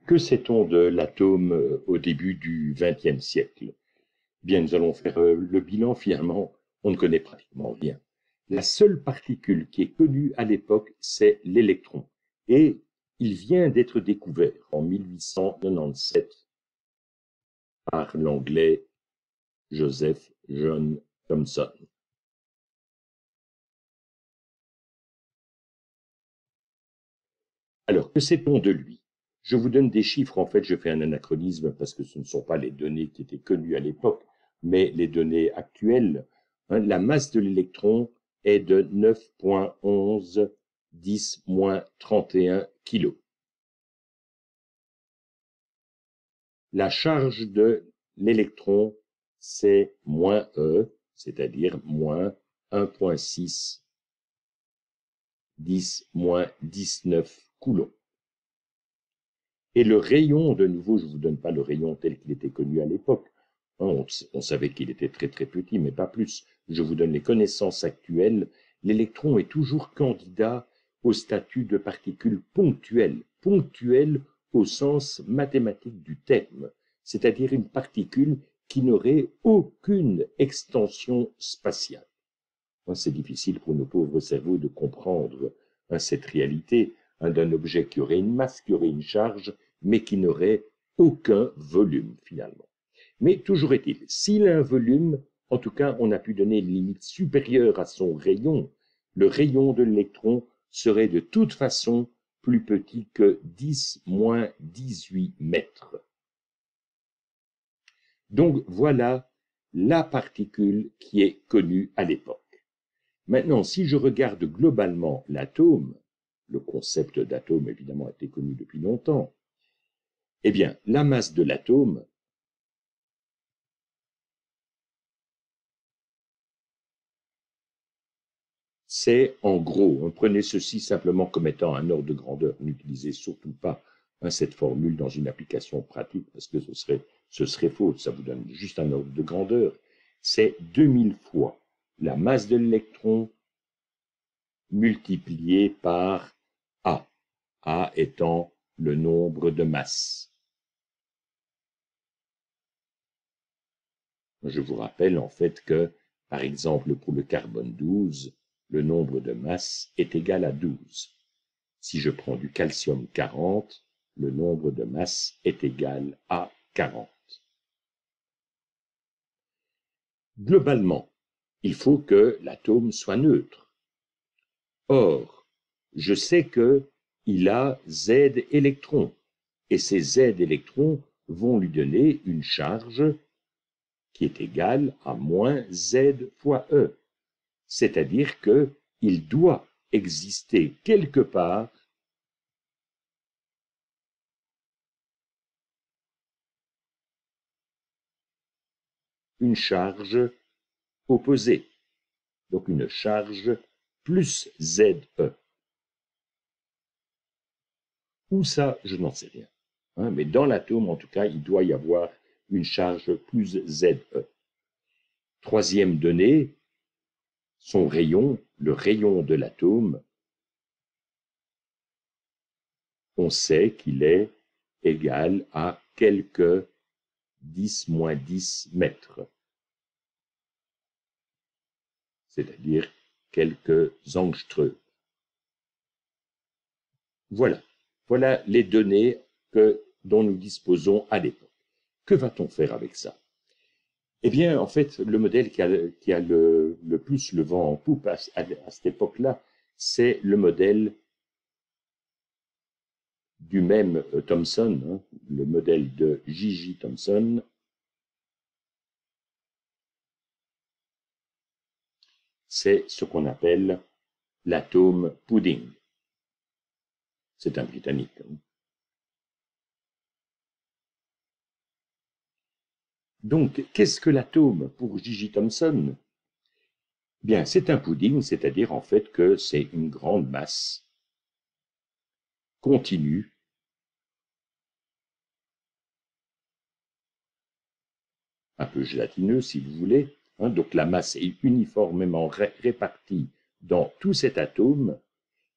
Que sait-on de l'atome au début du XXe siècle? Bien, nous allons faire le bilan. Finalement, on ne connaît pratiquement rien. La seule particule qui est connue à l'époque, c'est l'électron. Et il vient d'être découvert en 1897 par l'anglais Joseph John Thomson. Alors, que sait-on de lui? Je vous donne des chiffres. En fait, je fais un anachronisme parce que ce ne sont pas les données qui étaient connues à l'époque, mais les données actuelles. La masse de l'électron est de 9,11 10-31 kg. La charge de l'électron, c'est moins E, c'est-à-dire moins 1,6 10-19 coulomb. Et le rayon, de nouveau, je ne vous donne pas le rayon tel qu'il était connu à l'époque. On savait qu'il était très très petit, mais pas plus. Je vous donne les connaissances actuelles. L'électron est toujours candidat au statut de particule ponctuelle. Ponctuelle au sens mathématique du terme, c'est-à-dire une particule qui n'aurait aucune extension spatiale. C'est difficile pour nos pauvres cerveaux de comprendre cette réalité d'un objet qui aurait une masse, qui aurait une charge, mais qui n'aurait aucun volume finalement. Mais toujours est-il, s'il a un volume, en tout cas on a pu donner une limite supérieure à son rayon. Le rayon de l'électron serait de toute façon plus petit que 10-18 mètres. Donc voilà la particule qui est connue à l'époque. Maintenant, si je regarde globalement l'atome, le concept d'atome évidemment a été connu depuis longtemps, eh bien, la masse de l'atome, c'est en gros, prenez ceci simplement comme étant un ordre de grandeur, n'utilisez surtout pas cette formule dans une application pratique parce que ce serait faux, ça vous donne juste un ordre de grandeur, c'est 2000 fois la masse de l'électron multiplié par A, A étant le nombre de masses. Je vous rappelle en fait que, par exemple, pour le carbone 12, le nombre de masses est égal à 12. Si je prends du calcium 40, le nombre de masses est égal à 40. Globalement, il faut que l'atome soit neutre. Or, je sais qu'il a Z électrons, et ces Z électrons vont lui donner une charge qui est égale à moins Z fois E. C'est-à-dire qu'il doit exister quelque part une charge opposée, donc une charge plus ZE. Où ça, je n'en sais rien. Mais dans l'atome, en tout cas, il doit y avoir une charge plus ZE. Troisième donnée, son rayon, le rayon de l'atome, on sait qu'il est égal à quelques 10-10 mètres, c'est-à-dire quelques angstroms. Voilà. Voilà les données dont nous disposons à l'époque. Que va-t-on faire avec ça? Eh bien, en fait, le modèle qui a le plus le vent en poupe à cette époque-là, c'est le modèle du même Thomson, le modèle de J.J. Thomson. C'est ce qu'on appelle l'atome pudding. C'est un Britannique. Donc, qu'est-ce que l'atome pour J.J. Thomson? Bien, c'est un pudding, c'est-à-dire en fait que c'est une grande masse continue un peu gélatineux si vous voulez, donc la masse est uniformément répartie dans tout cet atome,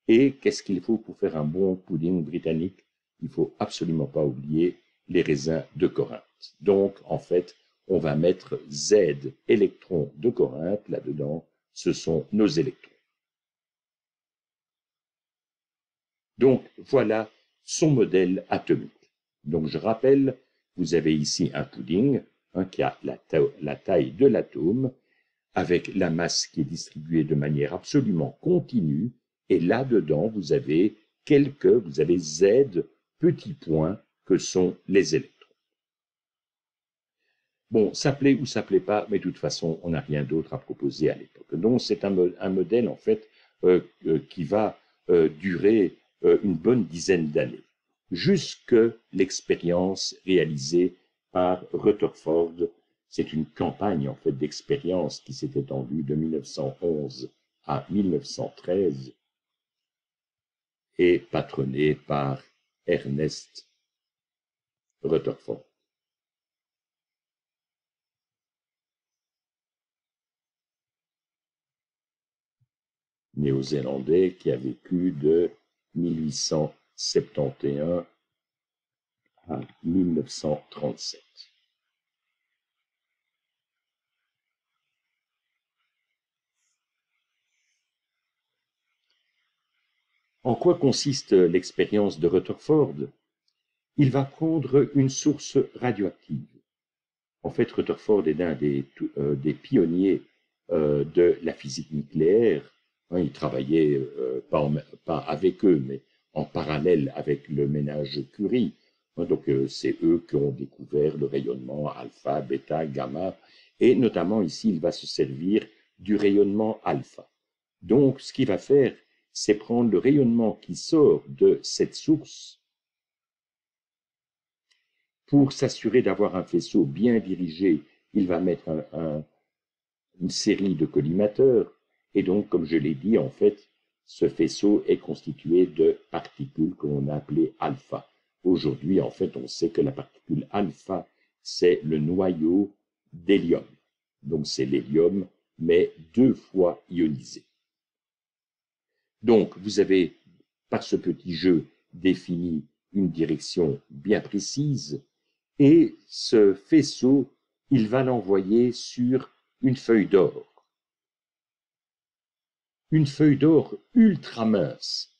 et qu'est-ce qu'il faut pour faire un bon pudding britannique? il faut absolument pas oublier les raisins de Corinthe. Donc, en fait, on va mettre Z électrons de Corinthe là-dedans, ce sont nos électrons. Donc, voilà son modèle atomique. Donc, je rappelle, vous avez ici un pudding qui a la taille de l'atome, avec la masse qui est distribuée de manière absolument continue, et là-dedans, vous avez Z petits points que sont les électrons. Bon, ça plaît ou ça plaît pas, mais de toute façon, on n'a rien d'autre à proposer à l'époque. Donc, c'est un modèle, en fait, qui va durer une bonne dizaine d'années, jusque l'expérience réalisée par Rutherford. C'est une campagne, en fait, d'expérience qui s'est étendue de 1911 à 1913 et patronnée par Ernest Rutherford. Néo-zélandais qui a vécu de 1871 à 1937. En quoi consiste l'expérience de Rutherford? Il va prendre une source radioactive. En fait, Rutherford est l'un des pionniers de la physique nucléaire. Il travaillait pas avec eux, mais en parallèle avec le ménage Curie. Donc, c'est eux qui ont découvert le rayonnement alpha, bêta, gamma, et notamment ici, il va se servir du rayonnement alpha. Donc, ce qu'il va faire, c'est prendre le rayonnement qui sort de cette source pour s'assurer d'avoir un faisceau bien dirigé. Il va mettre une série de collimateurs, et donc, comme je l'ai dit, en fait, ce faisceau est constitué de particules que l'on a appelées alpha. Aujourd'hui, en fait, on sait que la particule alpha, c'est le noyau d'hélium. Donc, c'est l'hélium, mais 2 fois ionisé. Donc, vous avez, par ce petit jeu, défini une direction bien précise, et ce faisceau, il va l'envoyer sur une feuille d'or. Une feuille d'or ultra mince.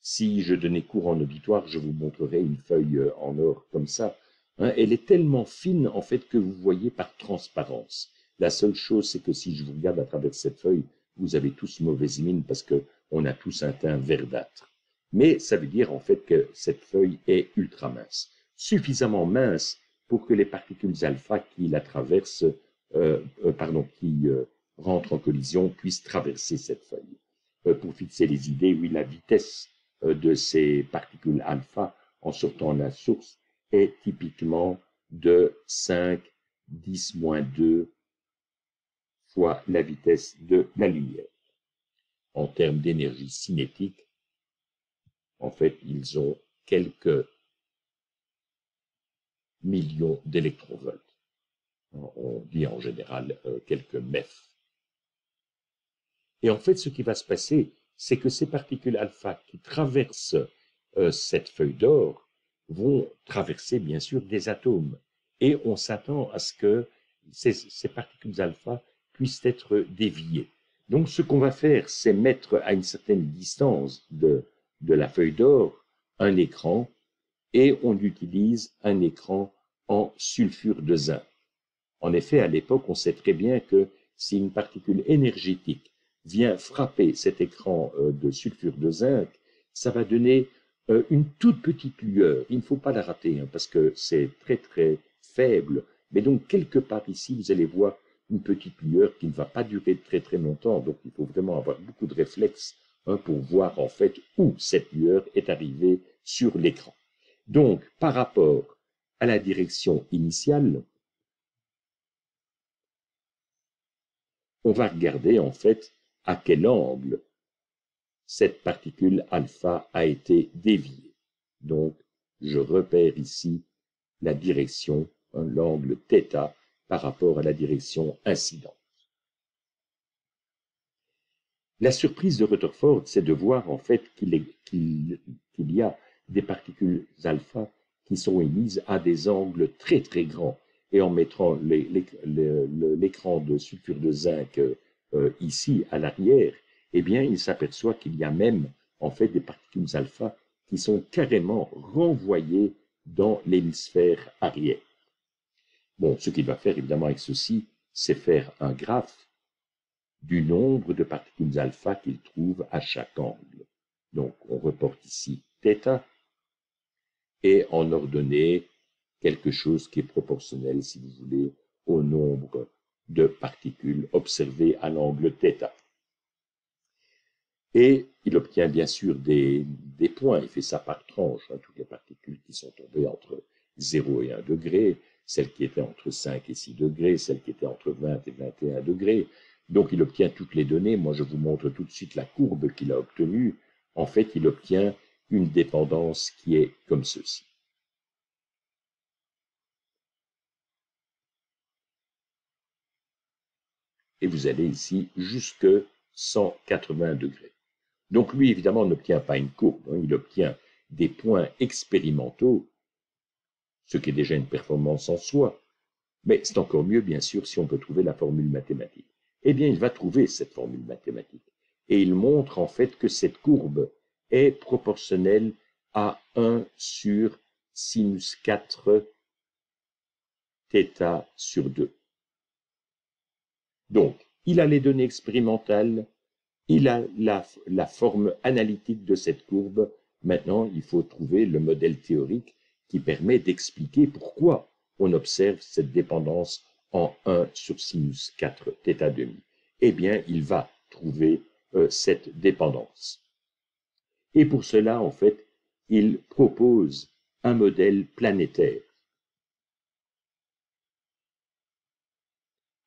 Si je donnais cours en auditoire, je vous montrerais une feuille en or comme ça. Elle est tellement fine, en fait, que vous voyez par transparence. La seule chose, c'est que si je vous regarde à travers cette feuille, vous avez tous mauvaise mine parce qu'on a tous un teint verdâtre. Mais ça veut dire, en fait, que cette feuille est ultra mince. Suffisamment mince pour que les particules alpha qui la traversent, qui rentrent en collision, puissent traverser cette feuille. Pour fixer les idées, oui, la vitesse de ces particules alpha en sortant de la source est typiquement de 5-10-2 fois la vitesse de la lumière. En termes d'énergie cinétique, en fait, ils ont quelques millions d'électronvolts. On dit en général quelques MEF. Et en fait, ce qui va se passer, c'est que ces particules alpha qui traversent cette feuille d'or vont traverser, bien sûr, des atomes. Et on s'attend à ce que ces particules alpha puissent être déviées. Donc, ce qu'on va faire, c'est mettre à une certaine distance de la feuille d'or un écran, et on utilise un écran en sulfure de zinc. En effet, à l'époque, on sait très bien que si une particule énergétique vient frapper cet écran de sulfure de zinc, ça va donner une toute petite lueur. Il ne faut pas la rater, parce que c'est très très faible. Mais donc, quelque part ici, vous allez voir une petite lueur qui ne va pas durer très très longtemps. Donc, il faut vraiment avoir beaucoup de réflexes pour voir en fait où cette lueur est arrivée sur l'écran. Donc, par rapport à la direction initiale, on va regarder en fait à quel angle cette particule alpha a été déviée. Donc, je repère ici la direction, l'angle θ par rapport à la direction incidente. La surprise de Rutherford, c'est de voir en fait qu'il y a des particules alpha qui sont émises à des angles très très grands. Et en mettant l'écran de sulfure de zinc ici à l'arrière, eh bien, il s'aperçoit qu'il y a même en fait des particules alpha qui sont carrément renvoyées dans l'hémisphère arrière. Bon, ce qu'il va faire évidemment avec ceci, c'est faire un graphe du nombre de particules alpha qu'il trouve à chaque angle. Donc, on reporte ici θ et en ordonnée quelque chose qui est proportionnel, si vous voulez, au nombre de particules observées à l'angle θ. Et il obtient bien sûr des points, il fait ça par tranche, hein, toutes les particules qui sont tombées entre 0 et 1 degré, celles qui étaient entre 5 et 6 degrés, celles qui étaient entre 20 et 21 degrés. Donc il obtient toutes les données. Moi je vous montre tout de suite la courbe qu'il a obtenue. En fait, il obtient une dépendance qui est comme ceci. Et vous allez ici jusque 180 degrés. Donc lui, évidemment, n'obtient pas une courbe, hein, il obtient des points expérimentaux, ce qui est déjà une performance en soi. Mais c'est encore mieux, bien sûr, si on peut trouver la formule mathématique. Eh bien, il va trouver cette formule mathématique. Et il montre en fait que cette courbe est proportionnelle à 1 sur sinus 4 θ sur 2. Donc, il a les données expérimentales, il a la forme analytique de cette courbe. Maintenant, il faut trouver le modèle théorique qui permet d'expliquer pourquoi on observe cette dépendance en 1 sur sinus 4 θ demi. Eh bien, il va trouver cette dépendance. Et pour cela, en fait, il propose un modèle planétaire.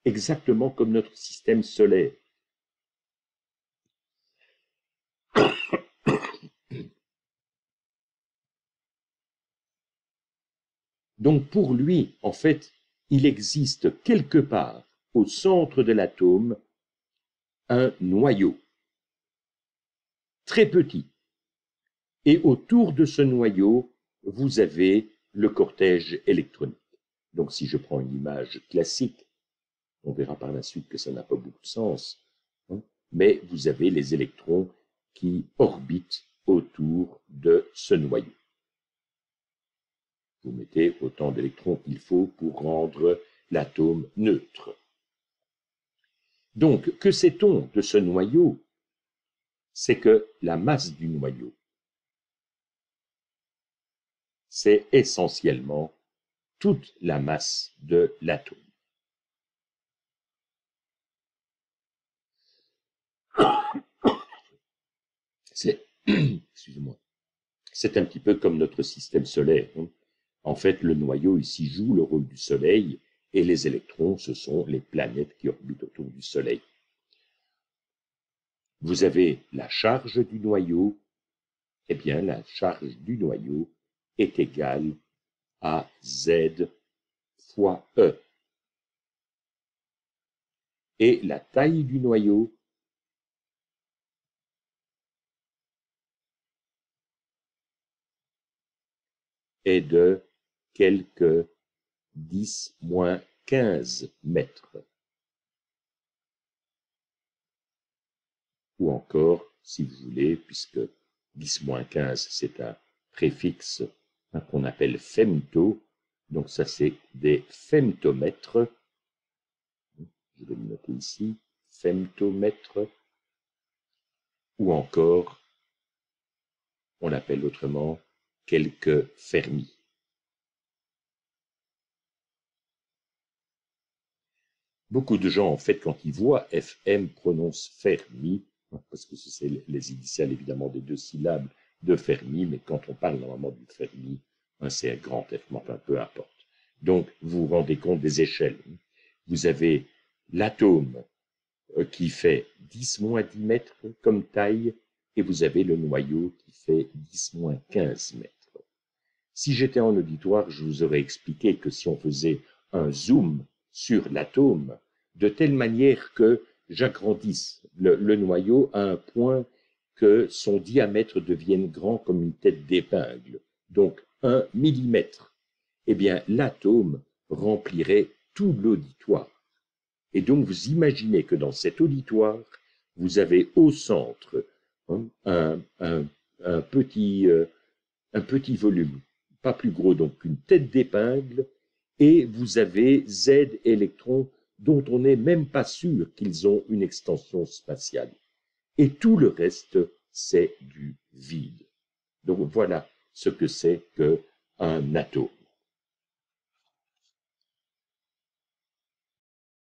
Exactement comme notre système solaire. Donc pour lui, en fait, il existe quelque part au centre de l'atome un noyau très petit. Et autour de ce noyau, vous avez le cortège électronique. Donc si je prends une image classique, on verra par la suite que ça n'a pas beaucoup de sens, hein, mais vous avez les électrons qui orbitent autour de ce noyau. Vous mettez autant d'électrons qu'il faut pour rendre l'atome neutre. Donc, que sait-on de ce noyau? C'est que la masse du noyau, c'est essentiellement toute la masse de l'atome. Excusez-moi, c'est un petit peu comme notre système solaire, hein. En fait, le noyau ici joue le rôle du Soleil et les électrons, ce sont les planètes qui orbitent autour du Soleil. Vous avez la charge du noyau, eh bien la charge du noyau est égale à Z fois E. Et la taille du noyau est de quelques 10-15 mètres. Ou encore, si vous voulez, puisque 10-15, c'est un préfixe qu'on appelle femto, donc ça c'est des femtomètres. Je vais le noter ici, femtomètres. Ou encore, on l'appelle autrement quelques fermi. Beaucoup de gens, en fait, quand ils voient FM, prononcent Fermi, parce que c'est les initiales, évidemment, des 2 syllabes de Fermi, mais quand on parle normalement du Fermi, c'est un grand F, mais enfin, peu importe. Donc, vous vous rendez compte des échelles. Vous avez l'atome qui fait 10-10 mètres comme taille, et vous avez le noyau qui fait 10-15 mètres. Si j'étais en auditoire, je vous aurais expliqué que si on faisait un zoom sur l'atome, de telle manière que j'agrandisse le noyau à un point que son diamètre devienne grand comme une tête d'épingle, donc 1 millimètre. Eh bien, l'atome remplirait tout l'auditoire. Et donc, vous imaginez que dans cet auditoire, vous avez au centre un petit volume, pas plus gros donc qu'une tête d'épingle, et vous avez Z électrons dont on n'est même pas sûr qu'ils ont une extension spatiale. Et tout le reste, c'est du vide. Donc voilà ce que c'est qu'un atome.